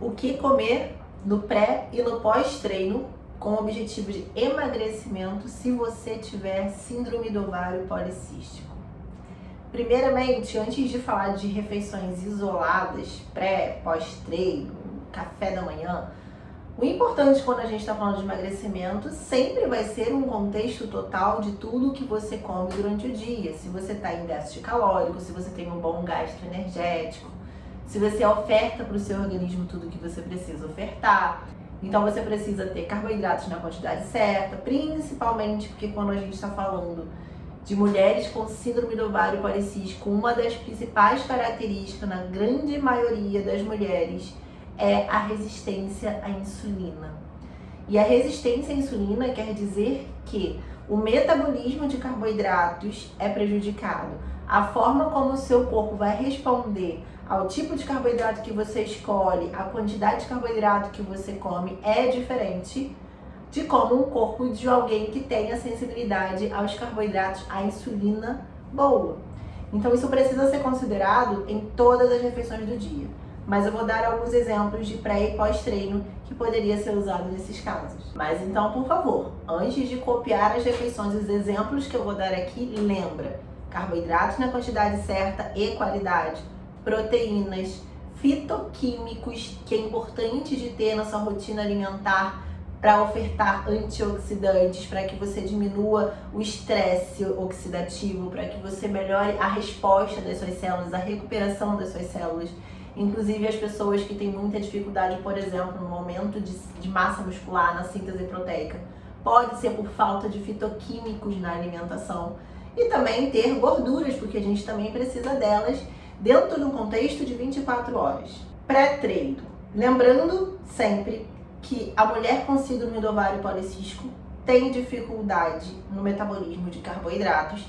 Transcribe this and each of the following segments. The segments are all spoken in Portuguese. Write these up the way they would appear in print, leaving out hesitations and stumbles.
O que comer no pré e no pós-treino com o objetivo de emagrecimento se você tiver síndrome do ovário policístico. Primeiramente, antes de falar de refeições isoladas, pré, pós-treino, café da manhã, o importante quando a gente está falando de emagrecimento sempre vai ser um contexto total de tudo que você come durante o dia. Se você está em déficit calórico, se você tem um bom gasto energético, se você oferta para o seu organismo tudo que você precisa ofertar. Então você precisa ter carboidratos na quantidade certa, principalmente porque quando a gente está falando de mulheres com síndrome do ovário policístico, uma das principais características na grande maioria das mulheres é a resistência à insulina. E a resistência à insulina quer dizer que o metabolismo de carboidratos é prejudicado. A forma como o seu corpo vai responder ao tipo de carboidrato que você escolhe, a quantidade de carboidrato que você come é diferente de como um corpo de alguém que tenha sensibilidade aos carboidratos, à insulina boa. Então isso precisa ser considerado em todas as refeições do dia. Mas eu vou dar alguns exemplos de pré e pós-treino que poderia ser usado nesses casos. Mas então, por favor, antes de copiar as refeições, os exemplos que eu vou dar aqui, lembra: carboidratos na quantidade certa e qualidade, proteínas, fitoquímicos, que é importante de ter na sua rotina alimentar para ofertar antioxidantes, para que você diminua o estresse oxidativo, para que você melhore a resposta das suas células, a recuperação das suas células. Inclusive as pessoas que têm muita dificuldade, por exemplo, no aumento de massa muscular, na síntese proteica, pode ser por falta de fitoquímicos na alimentação. E também ter gorduras, porque a gente também precisa delas dentro de um contexto de 24 horas. Pré-treino. Lembrando sempre que a mulher com síndrome do ovário policístico tem dificuldade no metabolismo de carboidratos,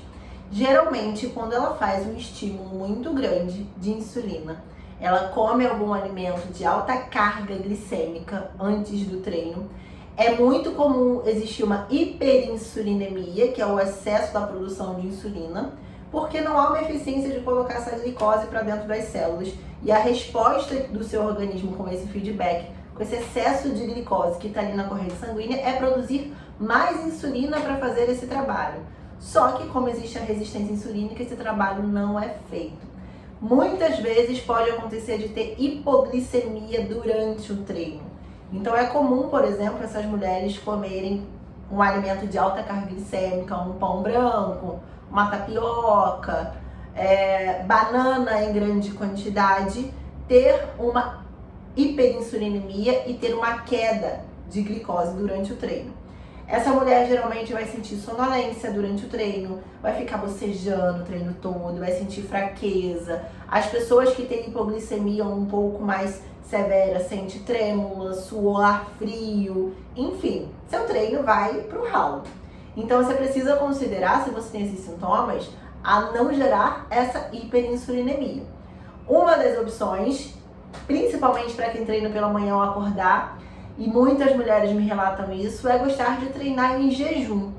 geralmente quando ela faz um estímulo muito grande de insulina. Ela come algum alimento de alta carga glicêmica antes do treino. É muito comum existir uma hiperinsulinemia, que é o excesso da produção de insulina, porque não há uma eficiência de colocar essa glicose para dentro das células. E a resposta do seu organismo com esse feedback, com esse excesso de glicose que está ali na corrente sanguínea, é produzir mais insulina para fazer esse trabalho. Só que como existe a resistência insulínica, esse trabalho não é feito. Muitas vezes pode acontecer de ter hipoglicemia durante o treino. Então é comum, por exemplo, essas mulheres comerem um alimento de alta carga glicêmica, um pão branco, uma tapioca, banana em grande quantidade, ter uma hiperinsulinemia e ter uma queda de glicose durante o treino. Essa mulher geralmente vai sentir sonolência durante o treino, vai ficar bocejando o treino todo, vai sentir fraqueza. As pessoas que têm hipoglicemia um pouco mais severa sentem trêmula, suor frio, enfim, seu treino vai pro ralo. Então você precisa considerar, se você tem esses sintomas, a não gerar essa hiperinsulinemia. Uma das opções, principalmente para quem treina pela manhã ao acordar, e muitas mulheres me relatam isso, é gostar de treinar em jejum.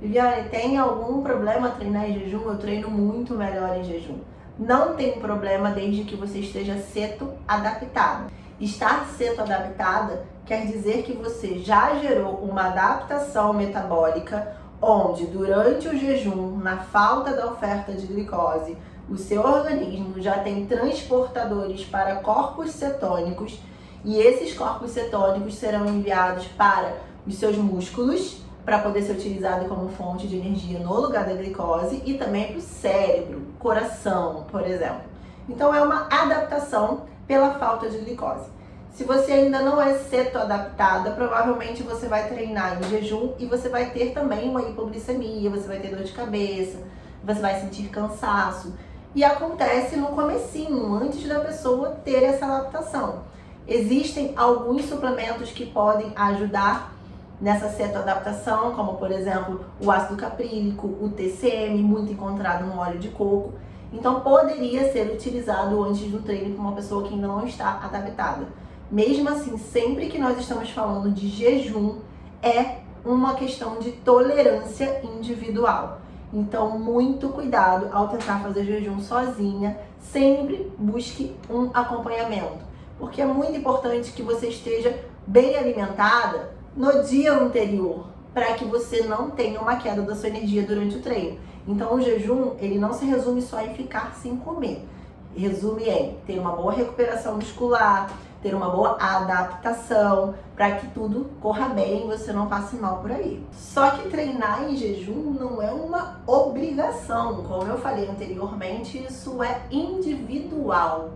Viviane, tem algum problema treinar em jejum? Eu treino muito melhor em jejum. Não tem problema desde que você esteja ceto-adaptada. Estar ceto-adaptada quer dizer que você já gerou uma adaptação metabólica, onde durante o jejum, na falta da oferta de glicose, o seu organismo já tem transportadores para corpos cetônicos, e esses corpos cetônicos serão enviados para os seus músculos, para poder ser utilizado como fonte de energia no lugar da glicose, e também para o cérebro, coração, por exemplo. Então é uma adaptação pela falta de glicose. Se você ainda não é cetoadaptada, provavelmente você vai treinar em jejum e você vai ter também uma hipoglicemia, você vai ter dor de cabeça, você vai sentir cansaço. E acontece no comecinho, antes da pessoa ter essa adaptação. Existem alguns suplementos que podem ajudar nessa cetoadaptação, como por exemplo o ácido caprílico, o TCM, muito encontrado no óleo de coco. Então poderia ser utilizado antes do treino para uma pessoa que ainda não está adaptada. Mesmo assim, sempre que nós estamos falando de jejum, é uma questão de tolerância individual. Então, muito cuidado ao tentar fazer jejum sozinha, sempre busque um acompanhamento. porque é muito importante que você esteja bem alimentada no dia anterior, para que você não tenha uma queda da sua energia durante o treino. Então o jejum, ele não se resume só em ficar sem comer. Resume em ter uma boa recuperação muscular, ter uma boa adaptação, para que tudo corra bem e você não passe mal por aí. Só que treinar em jejum não é uma obrigação. Como eu falei anteriormente, isso é individual,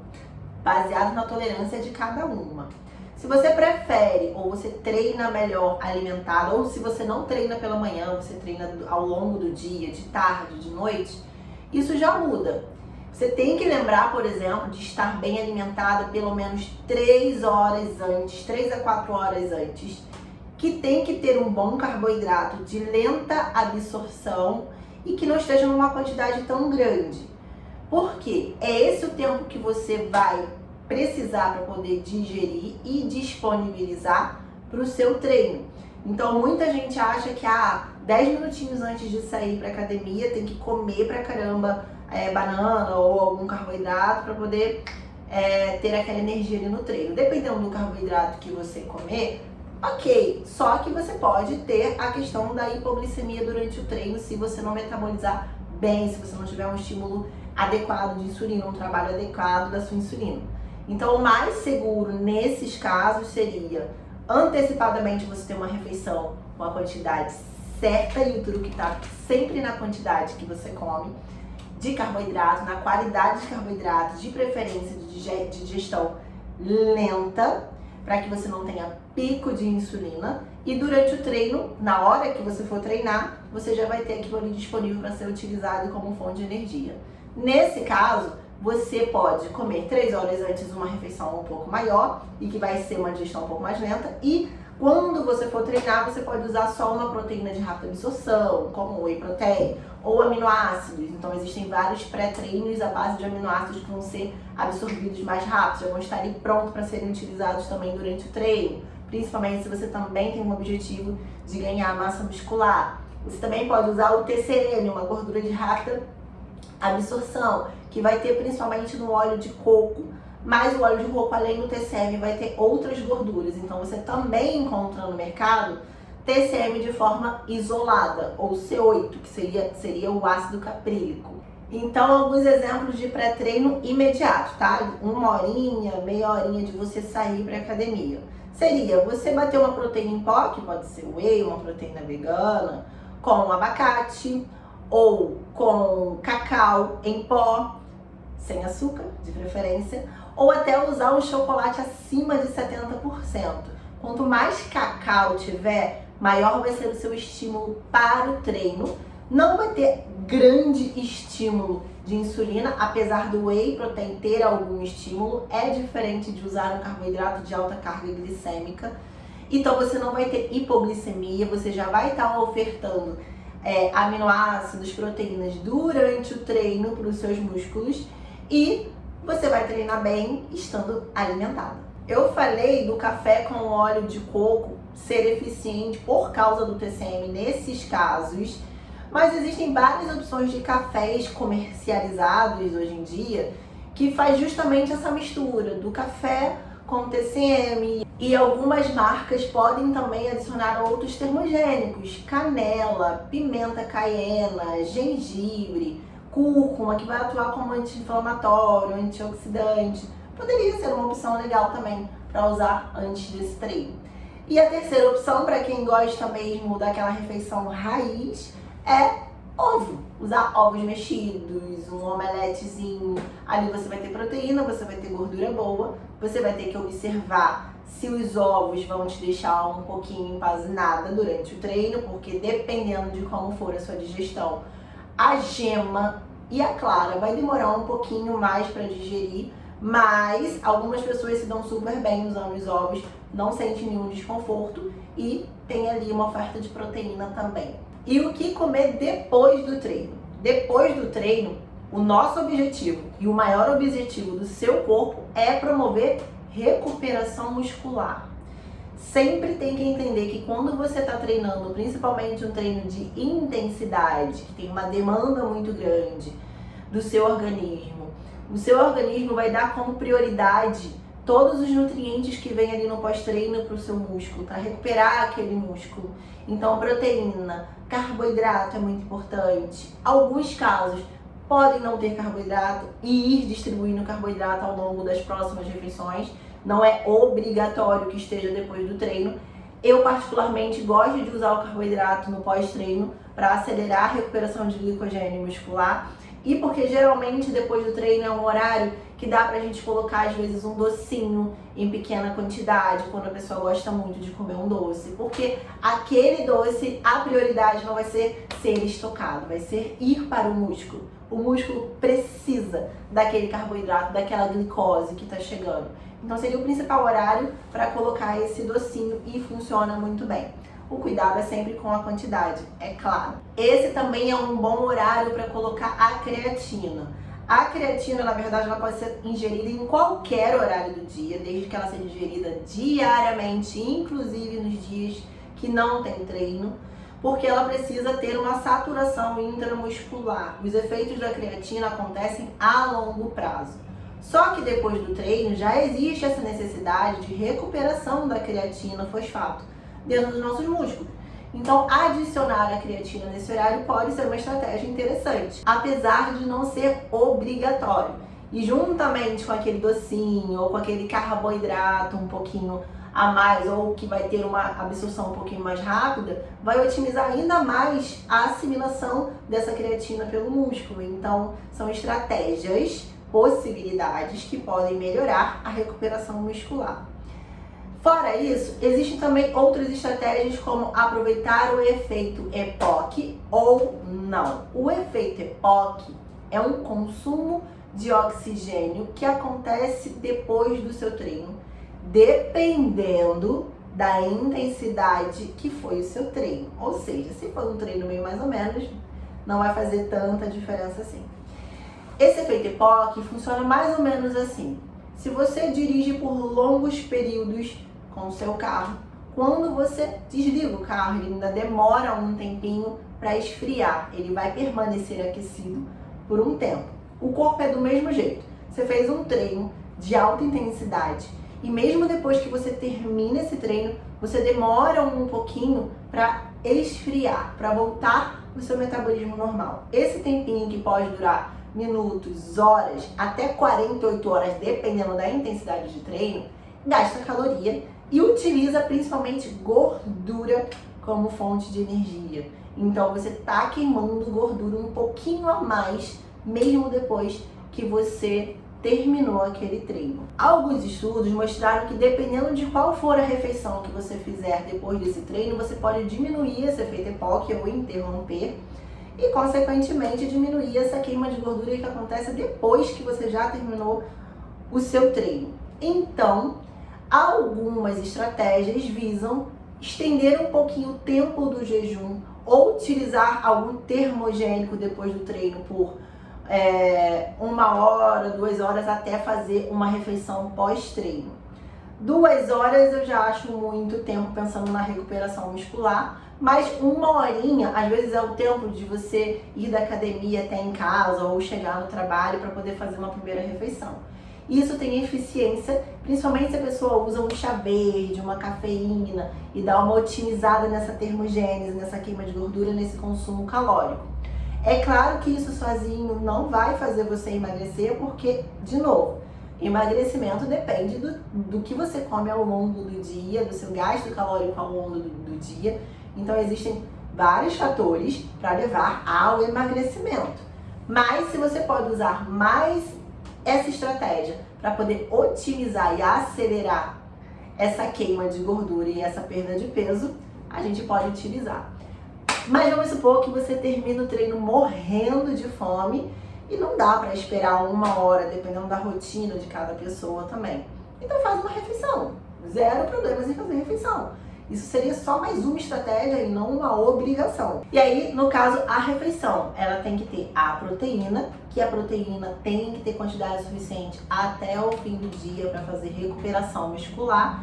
baseado na tolerância de cada uma. Se você prefere ou você treina melhor alimentado, ou se você não treina pela manhã, você treina ao longo do dia, de tarde, de noite, isso já muda. Você tem que lembrar, por exemplo, de estar bem alimentada pelo menos 3 horas antes, 3 a 4 horas antes, que tem que ter um bom carboidrato de lenta absorção e que não esteja numa quantidade tão grande. Por quê? É esse o tempo que você vai precisar para poder digerir e disponibilizar para o seu treino. Então muita gente acha que 10 minutinhos antes de sair para academia tem que comer pra caramba banana ou algum carboidrato para poder ter aquela energia ali no treino. Dependendo do carboidrato que você comer, ok, só que você pode ter a questão da hipoglicemia durante o treino se você não metabolizar bem, se você não tiver um estímulo adequado de insulina, um trabalho adequado da sua insulina. Então, o mais seguro nesses casos seria antecipadamente você ter uma refeição com a quantidade certa, e o truque está sempre na quantidade que você come de carboidrato, na qualidade de carboidrato, de preferência de digestão lenta, para que você não tenha pico de insulina. E durante o treino, na hora que você for treinar, você já vai ter aquilo ali disponível para ser utilizado como fonte de energia. Nesse caso, você pode comer 3 horas antes uma refeição um pouco maior e que vai ser uma digestão um pouco mais lenta, e quando você for treinar, você pode usar só uma proteína de rápida absorção, como whey protein ou aminoácidos. Então existem vários pré-treinos à base de aminoácidos que vão ser absorvidos mais rápido, já vão estar ali prontos para serem utilizados também durante o treino, principalmente se você também tem um objetivo de ganhar massa muscular. Você também pode usar o TCM, uma gordura de rápida absorção, que vai ter principalmente no óleo de coco, mas o óleo de coco, além do TCM, vai ter outras gorduras. Então você também encontra no mercado TCM de forma isolada, ou C8, que seria o ácido caprílico. Então, alguns exemplos de pré-treino imediato, tá? 1 horinha, meia horinha de você sair para academia. Seria você bater uma proteína em pó, que pode ser whey, uma proteína vegana, com abacate, ou com cacau em pó, sem açúcar, de preferência, ou até usar um chocolate acima de 70%. Quanto mais cacau tiver, maior vai ser o seu estímulo para o treino. Não vai ter grande estímulo de insulina, apesar do whey protein ter algum estímulo, é diferente de usar um carboidrato de alta carga glicêmica. Então você não vai ter hipoglicemia, você já vai estar ofertando aminoácidos, proteínas durante o treino para os seus músculos, e você vai treinar bem estando alimentada. Eu falei do café com óleo de coco ser eficiente por causa do TCM nesses casos, mas existem várias opções de cafés comercializados hoje em dia que faz justamente essa mistura do café com TCM, e algumas marcas podem também adicionar outros termogênicos, canela, pimenta caiena, gengibre, cúrcuma, que vai atuar como anti-inflamatório, antioxidante. Poderia ser uma opção legal também para usar antes desse treino. E a terceira opção, para quem gosta mesmo daquela refeição raiz, é ovo. Usar ovos mexidos, um omeletezinho. Ali você vai ter proteína, você vai ter gordura boa, você vai ter que observar se os ovos vão te deixar um pouquinho empazinada durante o treino, porque dependendo de como for a sua digestão, a gema e a clara vai demorar um pouquinho mais para digerir, mas algumas pessoas se dão super bem usando os ovos, não sentem nenhum desconforto e tem ali uma oferta de proteína também. E o que comer depois do treino? Depois do treino, o nosso objetivo e o maior objetivo do seu corpo é promover recuperação muscular. Sempre tem que entender que quando você está treinando, principalmente um treino de intensidade, que tem uma demanda muito grande do seu organismo, o seu organismo vai dar como prioridade todos os nutrientes que vem ali no pós-treino para o seu músculo, para recuperar aquele músculo. Então, proteína, carboidrato é muito importante. Alguns casos podem não ter carboidrato e ir distribuindo carboidrato ao longo das próximas refeições. Não é obrigatório que esteja depois do treino. Eu particularmente gosto de usar o carboidrato no pós-treino para acelerar a recuperação de glicogênio muscular e porque geralmente depois do treino é um horário que dá pra gente colocar às vezes um docinho em pequena quantidade, quando a pessoa gosta muito de comer um doce, porque aquele doce, a prioridade não vai ser estocado, vai ser ir para o músculo. O músculo precisa daquele carboidrato, daquela glicose que está chegando. Então seria o principal horário para colocar esse docinho e funciona muito bem. O cuidado é sempre com a quantidade, é claro. Esse também é um bom horário para colocar a creatina. A creatina, na verdade, ela pode ser ingerida em qualquer horário do dia, desde que ela seja ingerida diariamente, inclusive nos dias que não tem treino, porque ela precisa ter uma saturação intramuscular. Os efeitos da creatina acontecem a longo prazo. Só que depois do treino já existe essa necessidade de recuperação da creatina fosfato dentro dos nossos músculos. Então, adicionar a creatina nesse horário pode ser uma estratégia interessante, apesar de não ser obrigatório. E juntamente com aquele docinho ou com aquele carboidrato um pouquinho a mais, ou que vai ter uma absorção um pouquinho mais rápida, vai otimizar ainda mais a assimilação dessa creatina pelo músculo. Então, são estratégias, possibilidades que podem melhorar a recuperação muscular. Fora isso, existem também outras estratégias como aproveitar o efeito EPOC ou não. O efeito EPOC é um consumo de oxigênio que acontece depois do seu treino, dependendo da intensidade que foi o seu treino. Ou seja, se for um treino meio mais ou menos, não vai fazer tanta diferença assim. Esse efeito EPOC funciona mais ou menos assim. Se você dirige por longos períodos com o seu carro, quando você desliga o carro, ele ainda demora um tempinho para esfriar, ele vai permanecer aquecido por um tempo. O corpo é do mesmo jeito. Você fez um treino de alta intensidade e mesmo depois que você termina esse treino, você demora um pouquinho para esfriar, para voltar o seu metabolismo normal. Esse tempinho que pode durar minutos, horas, até 48 horas, dependendo da intensidade de treino, gasta caloria e utiliza principalmente gordura como fonte de energia. Então você está queimando gordura um pouquinho a mais, mesmo depois que você terminou aquele treino. Alguns estudos mostraram que dependendo de qual for a refeição que você fizer depois desse treino, você pode diminuir esse efeito EPOC ou interromper e, consequentemente, diminuir essa queima de gordura que acontece depois que você já terminou o seu treino. Então, algumas estratégias visam estender um pouquinho o tempo do jejum ou utilizar algum termogênico depois do treino por 1 hora, 2 horas até fazer uma refeição pós-treino. 2 horas eu já acho muito tempo pensando na recuperação muscular, mas 1 horinha às vezes é o tempo de você ir da academia até em casa ou chegar no trabalho para poder fazer uma primeira refeição. Isso tem eficiência, principalmente se a pessoa usa um chá verde, uma cafeína e dá uma otimizada nessa termogênese, nessa queima de gordura, nesse consumo calórico. É claro que isso sozinho não vai fazer você emagrecer, porque, de novo, emagrecimento depende do que você come ao longo do dia, do seu gasto calórico ao longo do dia. Então existem vários fatores para levar ao emagrecimento. Mas se você pode usar mais essa estratégia para poder otimizar e acelerar essa queima de gordura e essa perda de peso, a gente pode utilizar. Mas vamos supor que você termina o treino morrendo de fome e não dá para esperar 1 hora, dependendo da rotina de cada pessoa também. Então faz uma refeição. Zero problemas em fazer refeição. Isso seria só mais uma estratégia e não uma obrigação. E aí, no caso, a refeição, ela tem que ter a proteína, que a proteína tem que ter quantidade suficiente até o fim do dia para fazer recuperação muscular.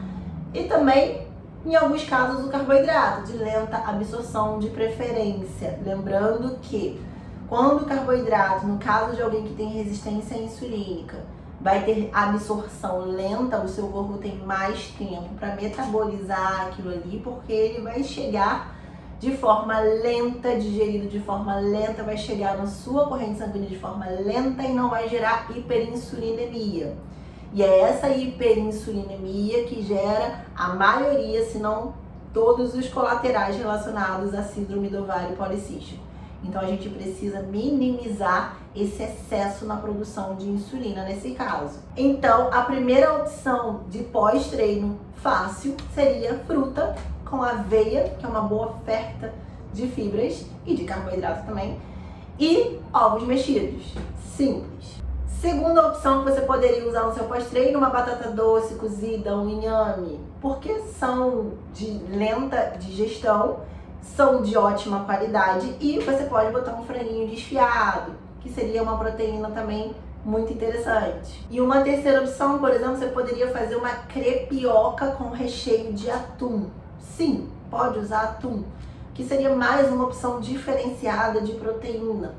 E também, em alguns casos, o carboidrato, de lenta absorção de preferência. Lembrando que quando o carboidrato, no caso de alguém que tem resistência insulínica, vai ter absorção lenta, o seu corpo tem mais tempo para metabolizar aquilo ali, porque ele vai chegar de forma lenta, digerido de forma lenta, vai chegar na sua corrente sanguínea de forma lenta e não vai gerar hiperinsulinemia. E é essa hiperinsulinemia que gera a maioria, se não todos os colaterais relacionados à síndrome do ovário policístico. Então a gente precisa minimizar esse excesso na produção de insulina nesse caso. Então a primeira opção de pós-treino fácil seria fruta com aveia, que é uma boa oferta de fibras e de carboidrato também, e ovos mexidos, simples. Segunda opção que você poderia usar no seu pós-treino, uma batata doce cozida, um inhame, porque são de lenta digestão, são de ótima qualidade e você pode botar um franguinho desfiado, que seria uma proteína também muito interessante. E uma terceira opção, por exemplo, você poderia fazer uma crepioca com recheio de atum. Sim, pode usar atum, que seria mais uma opção diferenciada de proteína.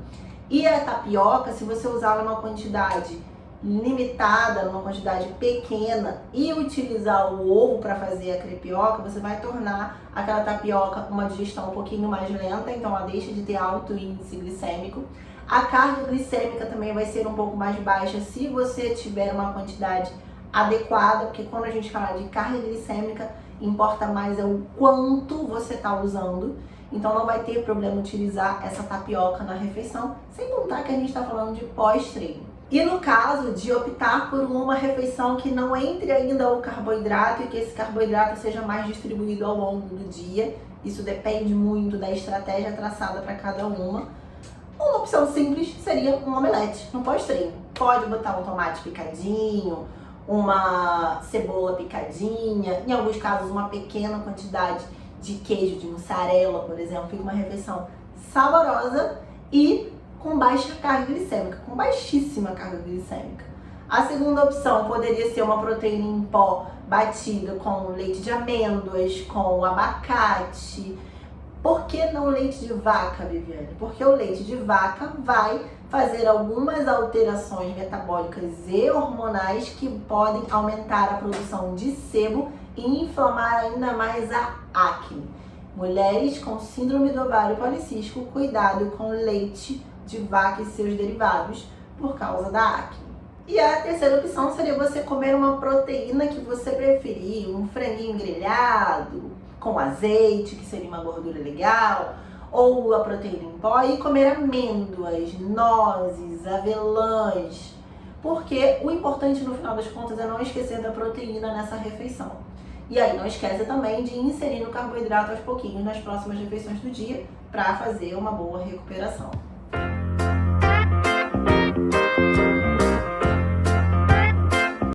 E a tapioca, se você usar numa quantidade limitada, numa quantidade pequena e utilizar o ovo para fazer a crepioca, você vai tornar aquela tapioca uma digestão um pouquinho mais lenta, então ela deixa de ter alto índice glicêmico. A carga glicêmica também vai ser um pouco mais baixa se você tiver uma quantidade adequada, porque quando a gente fala de carga glicêmica, importa mais é o quanto você está usando. Então não vai ter problema utilizar essa tapioca na refeição, sem contar que a gente está falando de pós-treino. E no caso de optar por uma refeição que não entre ainda o carboidrato e que esse carboidrato seja mais distribuído ao longo do dia, isso depende muito da estratégia traçada para cada uma. Uma opção simples seria um omelete no pós-treino. Pode botar um tomate picadinho, uma cebola picadinha, em alguns casos uma pequena quantidade de queijo de mussarela, por exemplo, fica uma refeição saborosa e com baixa carga glicêmica, com baixíssima carga glicêmica. A segunda opção poderia ser uma proteína em pó batida com leite de amêndoas, com abacate. Por que não leite de vaca, Viviane? Porque o leite de vaca vai fazer algumas alterações metabólicas e hormonais que podem aumentar a produção de sebo e inflamar ainda mais a acne. Mulheres com síndrome do ovário policístico, cuidado com leite de vaca e seus derivados por causa da acne. E a terceira opção seria você comer uma proteína que você preferir, um franguinho grelhado com azeite, que seria uma gordura legal, ou a proteína em pó, e comer amêndoas, nozes, avelãs, porque o importante no final das contas é não esquecer da proteína nessa refeição. E aí não esquece também de inserir o carboidrato aos pouquinhos nas próximas refeições do dia para fazer uma boa recuperação.